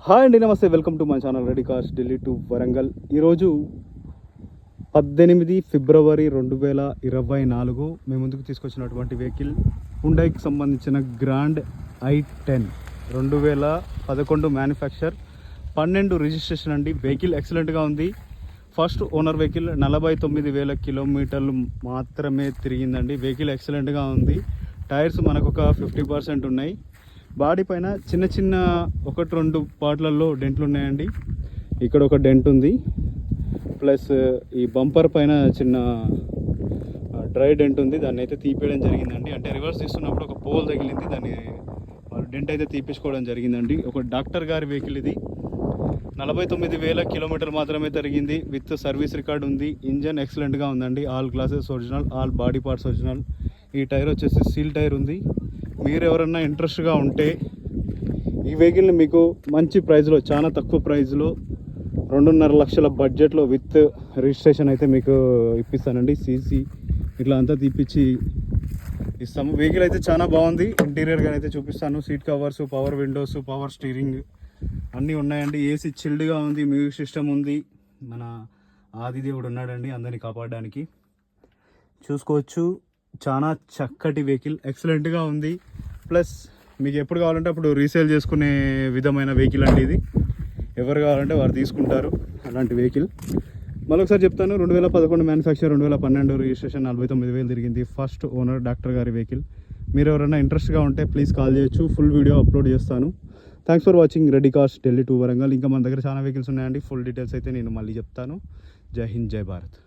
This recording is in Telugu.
హాయ్ అండి, నమస్తే. Welcome to my channel ready cars Delhi to Warangal. ఈరోజు 18 ఫిబ్రవరి 2024 మీ ముందుకు తీసుకొచ్చినటువంటి వెహికల్ హుండైకి సంబంధించిన గ్రాండ్ i10 2011 మ్యానుఫ్యాక్చర్ 12 రిజిస్ట్రేషన్ అండి. వెహికల్ ఎక్సలెంట్గా ఉంది. ఫస్ట్ ఓనర్ వెహికల్ 49,000 కిలోమీటర్లు మాత్రమే తిరిగిందండి. వెహికల్ ఎక్సలెంట్గా ఉంది. టైర్స్ మనకు ఒక 50% ఉన్నాయి. బాడీ పైన చిన్న చిన్న 1-2 పార్ట్లలో డెంట్లు ఉన్నాయండి. ఇక్కడ ఒక డెంట్ ఉంది, ప్లస్ ఈ బంపర్ పైన చిన్న డ్రై డెంట్ ఉంది. దాన్ని అయితే తీపేయడం జరిగిందండి. అంటే రివర్స్ తీస్తున్నప్పుడు ఒక పోల్ తగిలింది, దాన్ని వాళ్ళు డెంట్ అయితే తీపించుకోవడం జరిగిందండి. ఒక డాక్టర్ గారి వెహికల్ ఇది. 49,000 కిలోమీటర్లు మాత్రమే తిరిగింది. విత్ సర్వీస్ రికార్డ్ ఉంది. ఇంజన్ ఎక్సలెంట్గా ఉందండి. All glasses original, all body parts original. ఈ టైర్ వచ్చేసి సీల్ టైర్ ఉంది. మీరు ఎవరన్నా ఇంట్రెస్ట్గా ఉంటే ఈ వెహికల్ని మీకు మంచి ప్రైస్లో, చాలా తక్కువ ప్రైస్లో 2.5 లక్షల బడ్జెట్లో విత్ రిజిస్ట్రేషన్ అయితే మీకు ఇప్పిస్తానండి. సీసీ ఇట్లా అంతా తీపిచ్చి ఇస్తాము. వెహికల్ అయితే చాలా బాగుంది. ఇంటీరియర్గా అయితే చూపిస్తాను. Seat covers, power Windows, power steering అన్నీ ఉన్నాయండి. ఏసీ చిల్డ్గా ఉంది. మ్యూజిక్ సిస్టమ్ ఉంది. మన ఆదిదేవుడు ఉన్నాడండి అందరినీ కాపాడడానికి. చూసుకోవచ్చు, చాలా చక్కటి వెహికల్, ఎక్సలెంట్గా ఉంది. ప్లస్ మీకు ఎప్పుడు కావాలంటే అప్పుడు రీసేల్ చేసుకునే విధమైన వెహికల్ అండి ఇది. ఎవరు కావాలంటే వారు తీసుకుంటారు అలాంటి వెహికల్. మరొకసారి చెప్తాను, 2011 మ్యానుఫ్యాక్చర్, 2012 రిజిస్ట్రేషన్, 49,000 తిరిగింది. ఫస్ట్ ఓనర్ డాక్టర్ గారి వెహికల్. మీరు ఎవరైనా ఇంట్రెస్ట్గా ఉంటే ప్లీజ్ కాల్ చేయొచ్చు. ఫుల్ వీడియో అప్లోడ్ చేస్తాను. Thanks for watching ready cars Delhi to Warangal. ఇంకా మన దగ్గర చాలా వెహికల్స్ ఉన్నాయండి. ఫుల్ డీటెయిల్స్ అయితే నేను మళ్ళీ చెప్తాను. జై హింద్, జై భారత్.